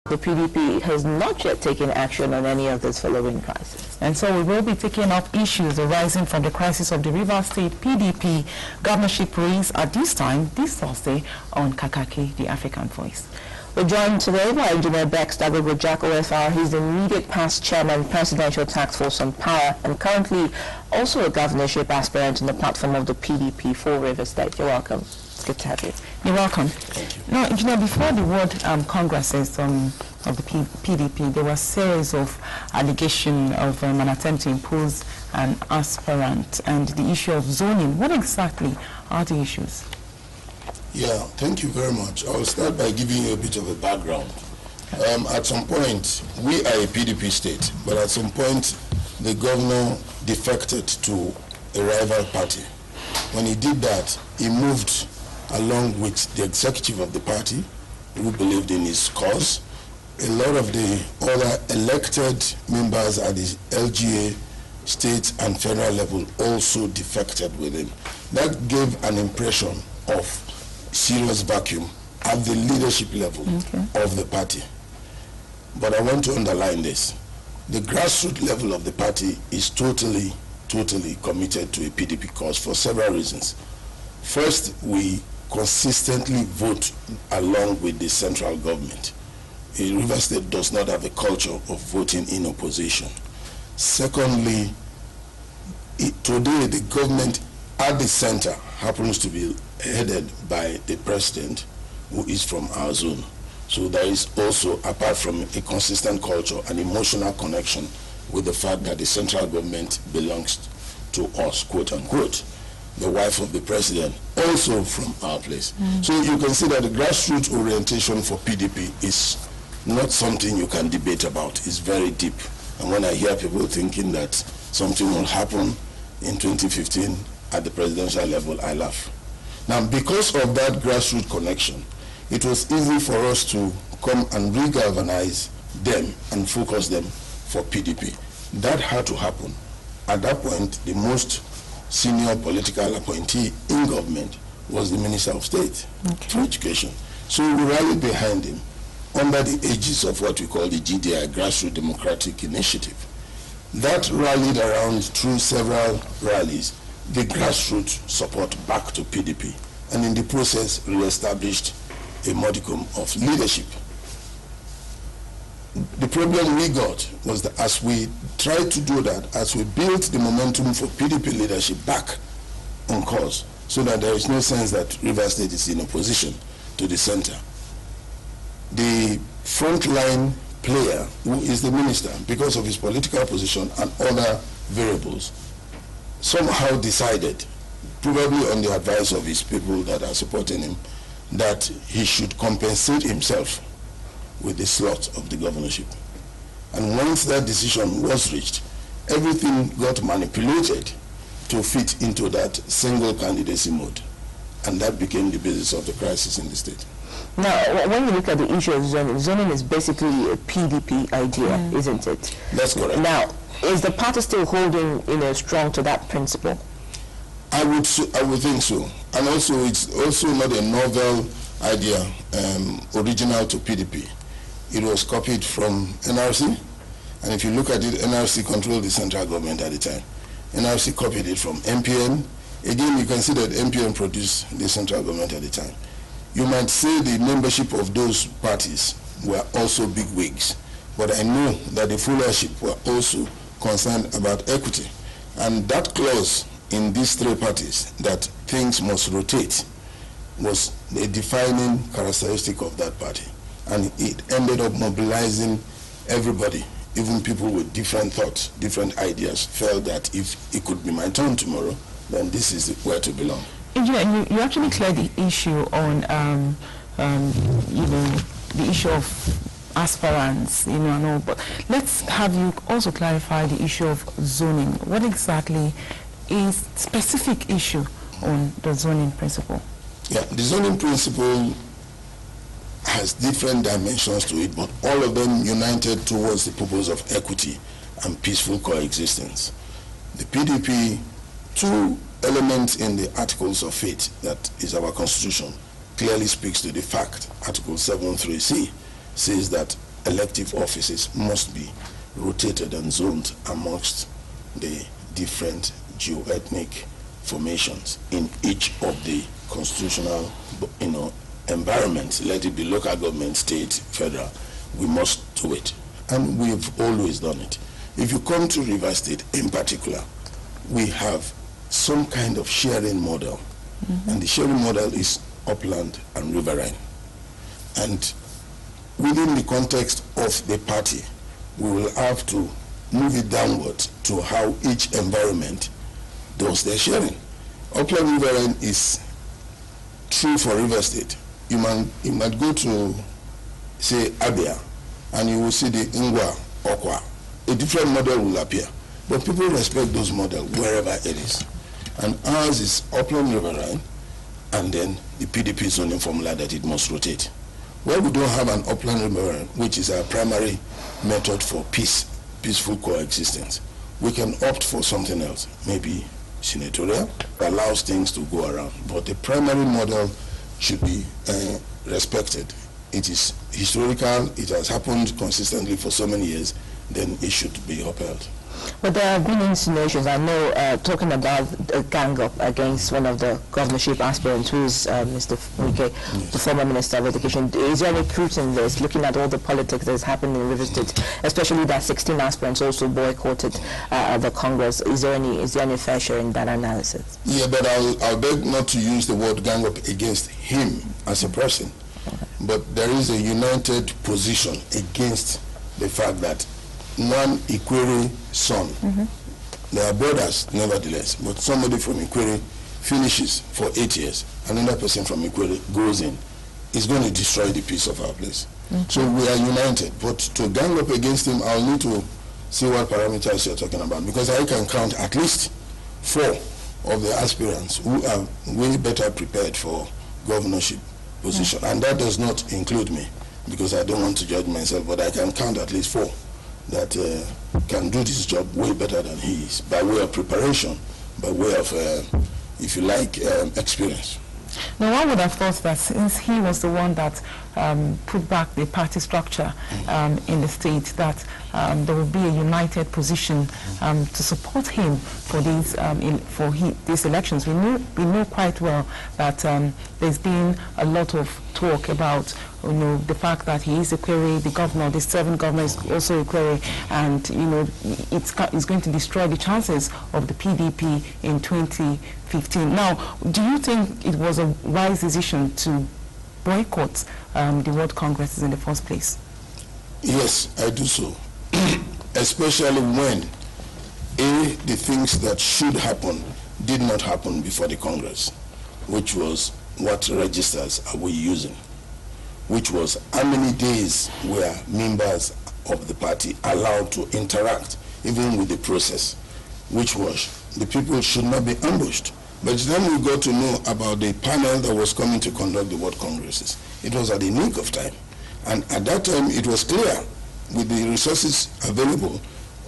The PDP has not yet taken action on any of this following crisis. And so we will be taking up issues arising from the crisis of the Rivers State PDP governorship race at this time, this Thursday, on Kakaki, the African Voice. We're joined today by Engineer Bex Dagogo Jack OFR. He's the immediate past chairman, Presidential Task Force on Power, and currently also a governorship aspirant on the platform of the PDP for Rivers State. You're welcome. It's good to have you. You're welcome. Thank you. Now, Engineer, before the word congresses of the PDP, there was a series of allegations of an attempt to impose an aspirant and the issue of zoning. What exactly are the issues? Yeah, thank you very much. I'll start by giving you a bit of a background. At some point, we are a PDP state, but at some point, the governor defected to a rival party. When he did that, he moved along with the executive of the party, who believed in his cause. A lot of the other elected members at the LGA, state and federal level also defected with him. That gave an impression of serious vacuum at the leadership level of the party. But I want to underline this. The grassroots level of the party is totally committed to a PDP cause for several reasons. First, we consistently vote along with the central government. Rivers State does not have a culture of voting in opposition. Secondly, today the government at the center happens to be headed by the president, who is from our zone. So there is also, apart from a consistent culture, an emotional connection with the fact that the central government belongs to us, quote unquote. The wife of the president, also from our place. So you can see that the grassroots orientation for PDP is not something you can debate about. It's very deep. And when I hear people thinking that something will happen in 2015 at the presidential level, I laugh. Now, because of that grassroots connection, it was easy for us to come and re-galvanize them and focus them for PDP. That had to happen. At that point, the most senior political appointee in government was the Minister of State for Education. So we rallied behind him under the aegis of what we call the GDI, Grassroots Democratic Initiative. That rallied around through several rallies the grassroots support back to PDP, and in the process re-established a modicum of leadership. The problem we got was that as we tried to do that, as we built the momentum for PDP leadership back on course, so that there is no sense that Rivers State is in opposition to the center, the frontline player, who is the minister, because of his political position and other variables, somehow decided, probably on the advice of his people that are supporting him, that he should compensate himself with the slot of the governorship. And once that decision was reached, everything got manipulated to fit into that single candidacy mode. And that became the basis of the crisis in the state. Now, when you look at the issue of zoning is basically a PDP idea, isn't it? That's correct. Now, is the party still holding, strong to that principle? I would think so. And also, it's also not a novel idea, original to PDP. It was copied from NRC, and if you look at it, NRC controlled the central government at the time. NRC copied it from MPN. Again, you can see that MPN produced the central government at the time. You might say the membership of those parties were also big wigs, but I know that the followership were also concerned about equity. And that clause in these three parties, that things must rotate, was a defining characteristic of that party. And it ended up mobilizing everybody, even people with different thoughts, different ideas, felt that if it could be my turn tomorrow, then this is where to belong. You actually cleared the issue on, the issue of aspirants, and all, but let's have you also clarify the issue of zoning. What exactly is specific issue on the zoning principle? Yeah, the zoning principle has different dimensions to it, but all of them united towards the purpose of equity and peaceful coexistence. The PDP, two elements in the Articles of Faith, that is our constitution, clearly speaks to the fact. Article 7.3c says that elective offices must be rotated and zoned amongst the different geo-ethnic formations in each of the constitutional, environments, let it be local government, state, federal. We must do it. And we've always done it. If you come to River State in particular, we have some kind of sharing model. And the sharing model is upland and riverine. And within the context of the party, we will have to move it downward to how each environment does their sharing. Upland riverine is true for River State. You might go to, say, Abia, and you will see the Ngwa, Okwa. A different model will appear. But people respect those models wherever it is. And ours is upland riverine, and then the PDP zoning formula that it must rotate. Where we don't have an upland riverine, which is our primary method for peaceful coexistence, we can opt for something else, maybe senatorial, allows things to go around. But the primary model should be respected. It is historical, it has happened consistently for so many years, then it should be upheld. But there have been insinuations, I know, talking about a gang-up against one of the governorship aspirants, who is Mr. Wike, yes, the former Minister of Education. Is there any truth in this, looking at all the politics that has happened in River State, especially that 16 aspirants also boycotted the Congress? Is there any fair share in that analysis? Yeah, but I'll beg not to use the word gang-up against him as a person. But there is a united position against the fact that one Ikwere son, they are brothers nevertheless, but somebody from Ikwere finishes for 8 years, another person from Ikwere goes in, is going to destroy the peace of our place. So we are united, but to gang up against him, I'll need to see what parameters you're talking about, because I can count at least 4 of the aspirants who are way better prepared for governorship position, and that does not include me, because I don't want to judge myself, but I can count at least 4 that can do this job way better than he is, by way of preparation, by way of, if you like, experience. Now, I would have thought that since he was the one that put back the party structure in the state, that there will be a united position to support him for these these elections. We know quite well that there's been a lot of talk about the fact that he is a query, the governor, the 7th governor is also a query, and it's going to destroy the chances of the PDP in 2015. Now, do you think it was a wise decision to boycott the World Congresses in the first place? Yes, I do so. Especially when the things that should happen did not happen before the Congress, which was what registers are we using, which was how many days were members of the party allowed to interact even with the process, which was the people should not be ambushed. But then we got to know about the panel that was coming to conduct the World Congresses. It was at the nick of time. And at that time, it was clear, with the resources available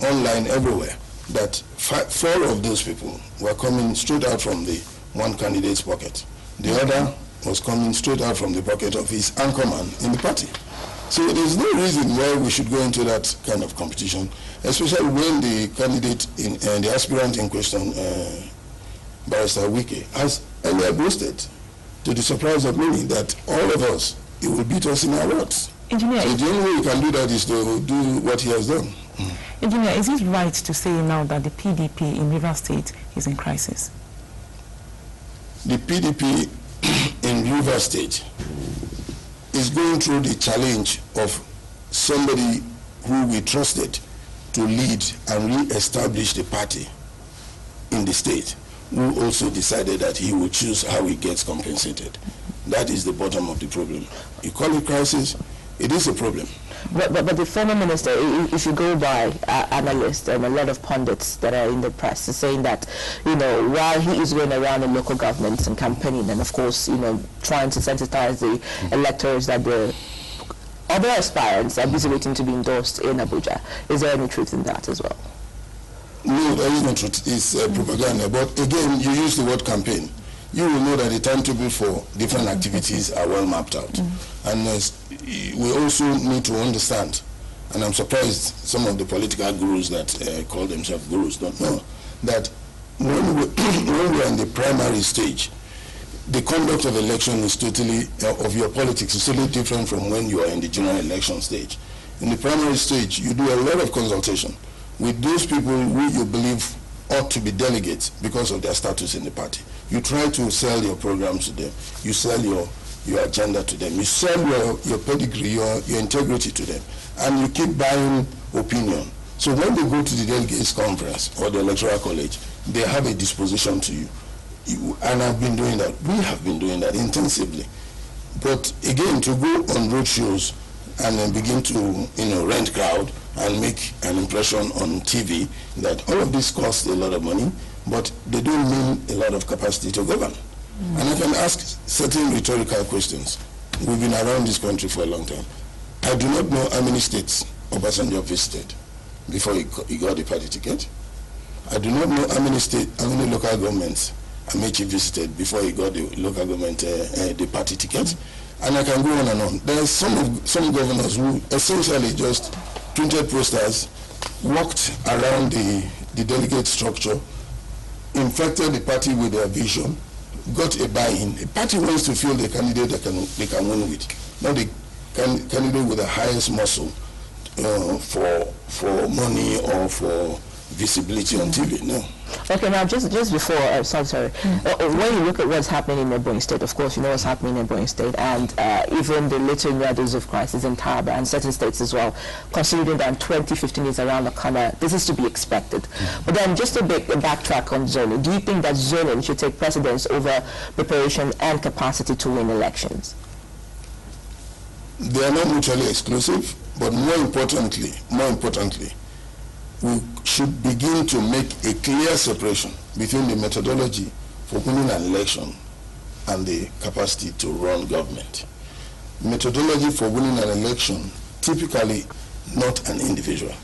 online everywhere, that 4 of those people were coming straight out from the one candidate's pocket. The other was coming straight out from the pocket of his anchorman in the party. So there's no reason why we should go into that kind of competition, especially when the candidate, the aspirant in question, Barrister Wike, has earlier boasted, to the surprise of many, that all of us, he will beat us in our words. Engineer, so the only way we can do that is to do what he has done. Engineer, is it right to say now that the PDP in River State is in crisis? The PDP in River State is going through the challenge of somebody who we trusted to lead and re-establish the party in the state, who also decided that he would choose how he gets compensated. That is the bottom of the problem. You call it crisis, it is a problem. But the former minister, if you go by analysts and a lot of pundits that are in the press, is saying that, while he is going around the local governments and campaigning, and of course, trying to sensitize the electors that the other aspirants are busy waiting to be endorsed in Abuja. Is there any truth in that as well? No, there is no truth. It's propaganda. But again, you use the word campaign. you will know that the timetable for different activities are well mapped out. And we also need to understand, and I'm surprised some of the political gurus that call themselves gurus don't know, that when we're in the primary stage, the conduct of election is totally, of your politics is totally different from when you are in the general election stage. In the primary stage, you do a lot of consultation with those people who you believe ought to be delegates because of their status in the party. You try to sell your programs to them. You sell your agenda to them. You sell your pedigree, your integrity to them. And you keep buying opinion. So when they go to the delegates conference or the electoral college, they have a disposition to you. And I've been doing that. We have been doing that intensively. But again, to go on road shows and then begin to rent crowd and make an impression on TV, that all of this costs a lot of money, but they don't mean a lot of capacity to govern. And I can ask certain rhetorical questions. We've been around this country for a long time. I do not know how many states Obasanjo visited before he got the party ticket. I do not know how many local governments Amechi visited before he got the local government the party ticket. And I can go on and on. There are some governors who essentially just printed posters, walked around the delegate structure, infected the party with their vision, got a buy-in. A party wants to field a candidate they can win with, not the candidate with the highest muscle for money or for visibility on TV. No. Okay, now just before, when you look at what's happening in Ebonyi State, of course you know what's happening in Ebonyi State, and even the little news of crisis in Taraba and certain states as well, considering that 2015 is around the corner, this is to be expected. But then just a backtrack on zoning. Do you think that zoning should take precedence over preparation and capacity to win elections? They are not mutually exclusive, but more importantly, we should begin to make a clear separation between the methodology for winning an election and the capacity to run government. Methodology for winning an election, typically not an individual.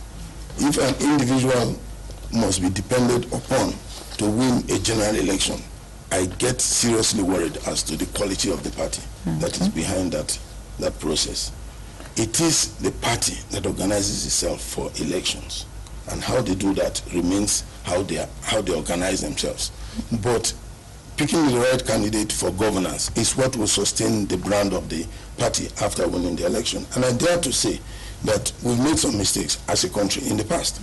If an individual must be depended upon to win a general election, I get seriously worried as to the quality of the party that is behind that process. It is the party that organizes itself for elections. And how they do that remains how they organize themselves. But picking the right candidate for governance is what will sustain the brand of the party after winning the election. And I dare to say that we've made some mistakes as a country in the past.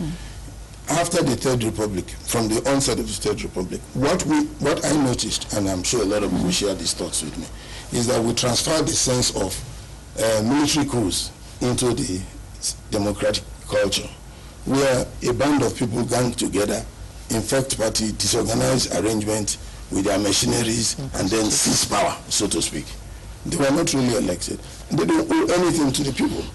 After the Third Republic, from the onset of the Third Republic, what I noticed, and I'm sure a lot of people share these thoughts with me, is that we transferred the sense of military coups into the democratic culture, where a band of people gang together, infect party, disorganize arrangement with their machineries, and then seize power, so to speak. They were not really elected. They don't owe anything to the people.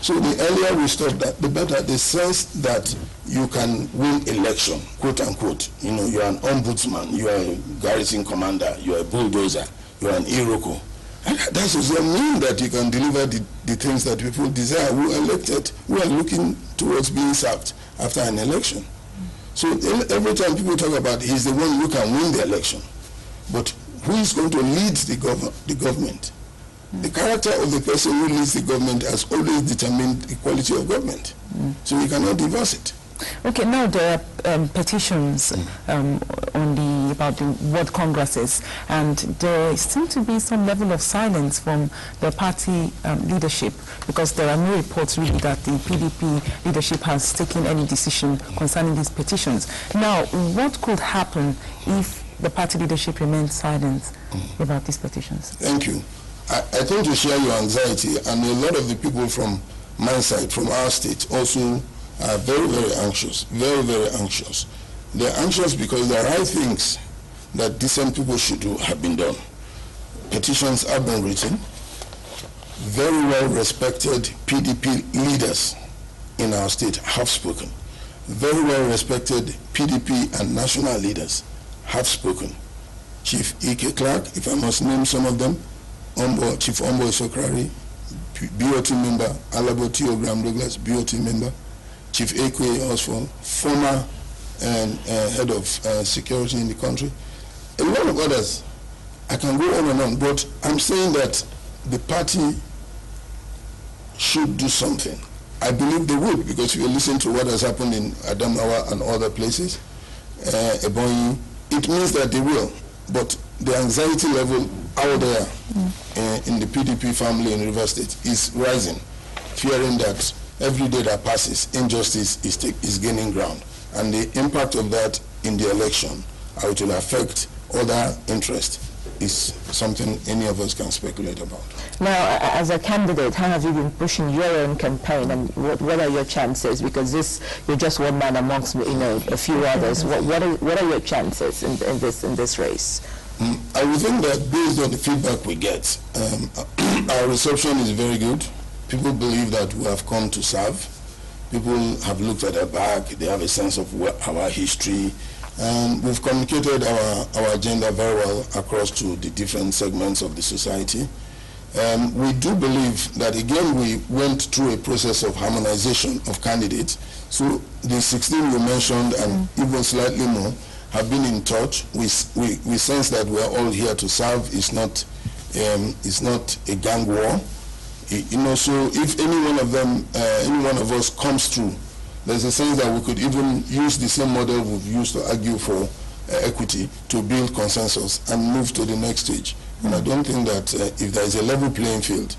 So the earlier we stop that, the better. The sense that you can win election, quote unquote, you are an ombudsman, you are a garrison commander, you are a bulldozer, you are an Iroko. And that doesn't mean that you can deliver the things that people desire who are elected, who are looking towards being served after an election. So every time people talk about he's the one who can win the election, but who is going to lead the government? The character of the person who leads the government has always determined the quality of government. So we cannot divorce it. Okay, now there are petitions about the ward congresses, and there seems to be some level of silence from the party leadership, because there are no reports really that the PDP leadership has taken any decision concerning these petitions. Now, what could happen if the party leadership remains silent about these petitions? Thank you. I think to share your anxiety, and a lot of the people from my side, from our state, also are very, very anxious, very, very anxious. They're anxious because the right things that decent people should do have been done. Petitions have been written. Very well respected PDP leaders in our state have spoken. Very well respected PDP and national leaders have spoken. Chief Ike Clark, if I must name some of them, Chief Ombo Sokrari, BOT member, Alabo Theogram Douglas, BOT member, Chief Ekwe Oswald, former head of security in the country, a lot of others I can go on and on, but I'm saying that the party should do something. I believe they would, because if you listen to what has happened in Adamawa and other places, Ebonyi, it means that they will. But the anxiety level out there in the PDP family in River State is rising, fearing that every day that passes, injustice is gaining ground. And the impact of that in the election, how it will affect other interests, is something any of us can speculate about. Now, as a candidate, how have you been pushing your own campaign, and what are your chances? Because you're just one man amongst, a few others. What are your chances in this race? I would think that based on the feedback we get, our reception is very good. People believe that we have come to serve. People have looked at our back. They have a sense of our history. We've communicated our agenda very well across to the different segments of the society. We do believe that, again, we went through a process of harmonization of candidates. So the 16 you mentioned, and even slightly more, have been in touch. We sense that we are all here to serve. It's not a gang war. So if any one of them, any one of us comes through, there's a sense that we could even use the same model we've used to argue for equity to build consensus and move to the next stage. And I don't think that if there is a level playing field,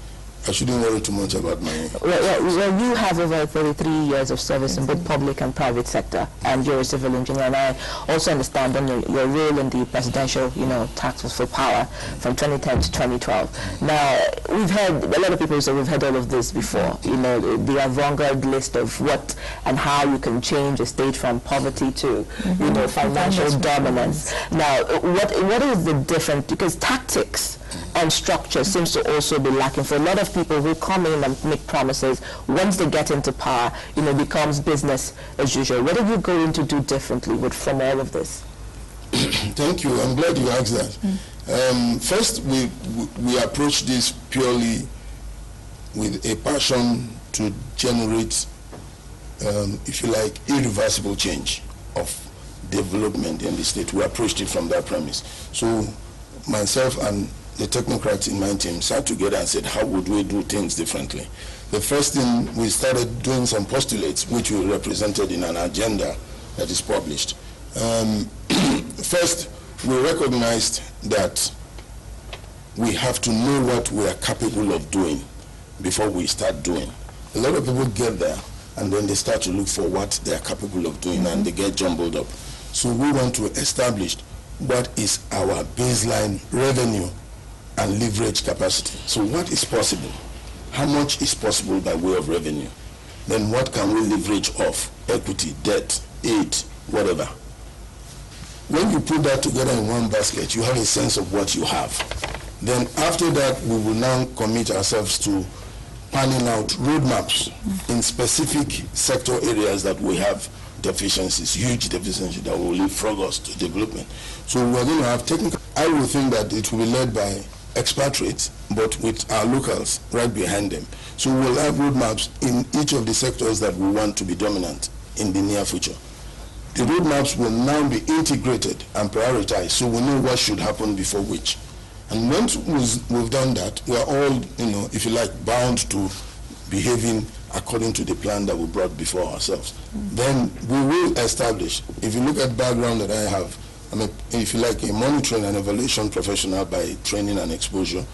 I shouldn't worry too much about my... Well, you have over 33 years of service in both public and private sector, and you're a civil engineer, and I also understand your role in the presidential, task force for power from 2010 to 2012. Now, we've heard, a lot of people say we've heard all of this before, the avant-garde list of what and how you can change a state from poverty to, financial dominance. Now, what is the difference? Because tactics and structure seems to also be lacking for a lot of people who come in and make promises. Once they get into power, becomes business as usual. What are you going to do differently from all of this? Thank you. I'm glad you asked that. First, we approach this purely with a passion to generate, if you like, irreversible change of development in the state. We approached it from that premise. So myself and the technocrats in my team sat together and said, how would we do things differently? The first thing, we started doing some postulates, which we represented in an agenda that is published. First, we recognized that we have to know what we are capable of doing before we start doing. A lot of people get there, and then they start to look for what they are capable of doing, and they get jumbled up. So we want to establish what is our baseline revenue and leverage capacity. So what is possible? How much is possible by way of revenue? Then what can we leverage off? Equity, debt, aid, whatever. When you put that together in one basket, you have a sense of what you have. Then after that, we will now commit ourselves to planning out roadmaps in specific sector areas that we have deficiencies, huge deficiencies that will leapfrog us to development. So we're going to have technical. I would think that it will be led by expatriates, but with our locals right behind them. So we'll have roadmaps in each of the sectors that we want to be dominant in the near future. The roadmaps will now be integrated and prioritized, so we know what should happen before which. And once we've done that, we're all, if you like, bound to behaving according to the plan that we brought before ourselves. Then we will establish, if you look at background that I have, if you like, a monitoring and evaluation professional by training and exposure.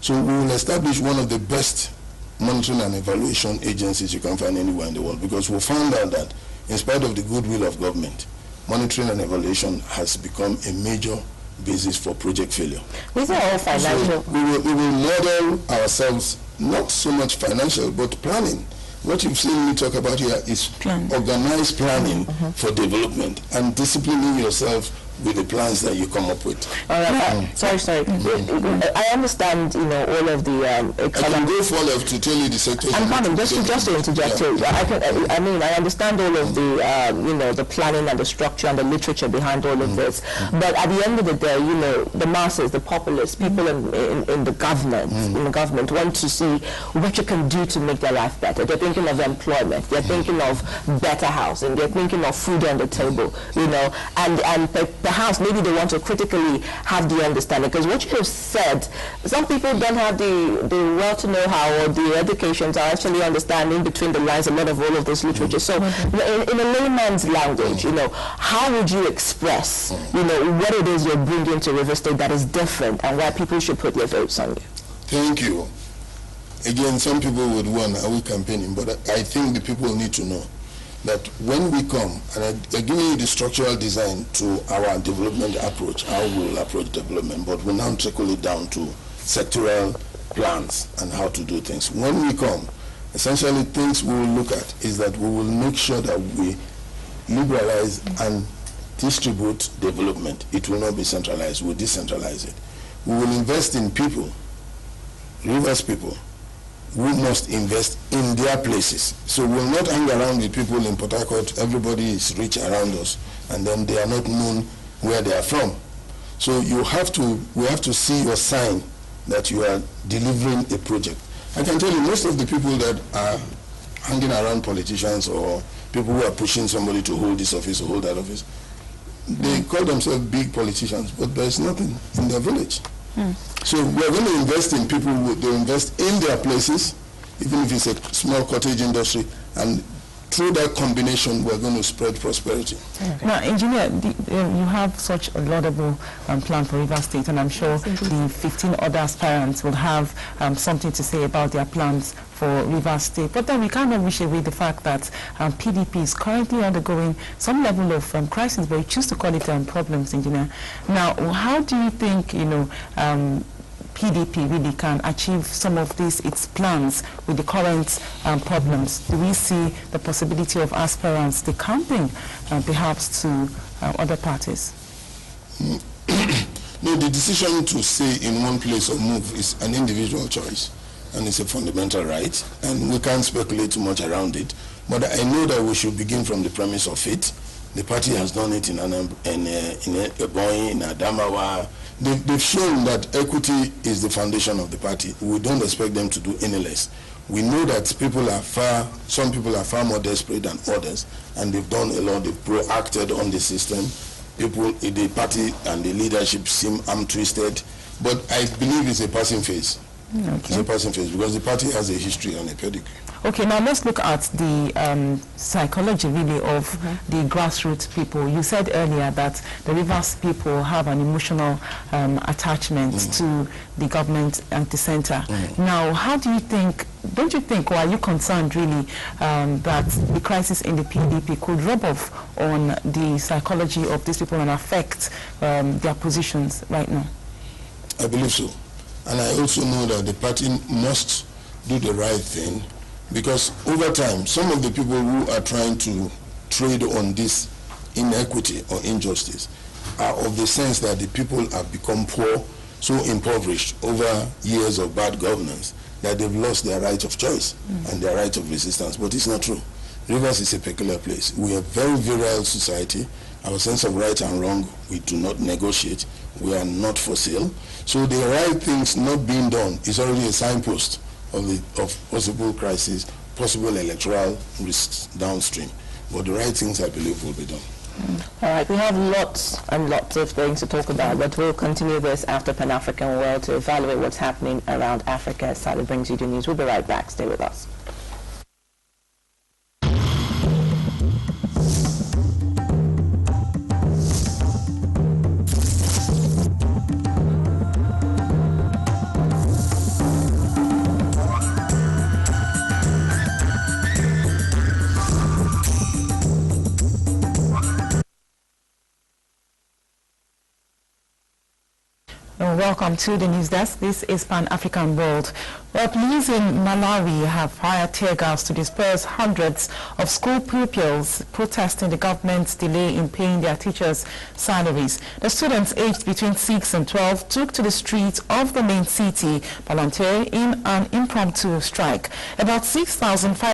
So we will establish one of the best monitoring and evaluation agencies you can find anywhere in the world, because we found out that in spite of the goodwill of government, monitoring and evaluation has become a major basis for project failure. These are all financial. So we will model ourselves, not so much financial, but planning. What you've seen me talk about here is organized planning for development and disciplining yourself with the plans that you come up with. All right. Sorry. I understand, all of the I can go further to tell you the sector. I'm coming, just to interject here. I understand all of the, the planning and the structure and the literature behind all of this. But at the end of the day, the masses, the populace, people in the government, want to see what you can do to make their life better. They're thinking of employment. They're thinking of better housing. They're thinking of food on the table. And House, maybe they want to critically have the understanding. Because what you have said, some people don't have the well to know how or the education to actually understand in between the lines a lot of all of this literature. So in a layman's language, how would you express, what it is you're bringing to River State that is different and why people should put their votes on you? Thank you. Again, some people would want, are we campaigning? But I think the people need to know that when we come, and I'm giving you the structural design to our development approach, how we'll approach development, but we'll now trickle it down to sectoral plans and how to do things. When we come, essentially things we will look at is that we will make sure that we liberalize and distribute development. It will not be centralized, we'll decentralize it. We will invest in people, Rivers people, who must invest in their places. So we'll not hang around with people in Port Harcourt, everybody is rich around us, and then they are not known where they are from. So we have to see your sign that you are delivering a project. I can tell you most of the people that are hanging around politicians or people who are pushing somebody to hold this office or hold that office, they call themselves big politicians, but there's nothing in their village. So we're going to invest in people who they invest in their places, even if it's a small cottage industry, and through that combination, we're going to spread prosperity. Okay. Now, Engineer, you have such a laudable plan for River State, and I'm sure the 15 other aspirants will have something to say about their plans for River State. But then we cannot wish away the fact that PDP is currently undergoing some level of crisis, but you choose to call it problems, Engineer. Now, how do you think, PDP really can achieve some of its plans with the current problems? Do we see the possibility of aspirants decamping perhaps to other parties? No, the decision to stay in one place or move is an individual choice, and it's a fundamental right, and we can't speculate too much around it. But I know that we should begin from the premise of it. The party has done it in Ebonyi, in Adamawa. They've shown that equity is the foundation of the party. We don't expect them to do any less. We know that some people are far more desperate than others, and they've done a lot. They've proacted on the system. People in the party and the leadership seem arm-twisted, but I believe it's a passing phase. Okay. It's a passing phase because the party has a history and a pedigree. Okay, now let's look at the psychology really of the grassroots people. You said earlier that the Rivers people have an emotional attachment to the government and the center. Now, how do you think, don't you think, or are you concerned really that the crisis in the PDP could rub off on the psychology of these people and affect their positions right now? I believe so. And I also know that the party must do the right thing, because over time, some of the people who are trying to trade on this inequity or injustice are of the sense that the people have become poor, so impoverished over years of bad governance that they've lost their right of choice and their right of resistance. But it's not true. Rivers is a peculiar place. We are a very virile society. Our sense of right and wrong, we do not negotiate. We are not for sale. So the right things not being done is already a signpost of possible crisis, possible electoral risks downstream. But the right things, I believe, will be done. All right, we have lots and lots of things to talk about, but we'll continue this after Pan-African World to evaluate what's happening around Africa. Sally brings you the news. We'll be right back. Stay with us. Welcome to the news desk. This is Pan-African World. Well, police in Malawi have fired tear gas to disperse hundreds of school pupils protesting the government's delay in paying their teachers' salaries. The students aged between 6 and 12 took to the streets of the main city, volunteering in an impromptu strike. About 6,500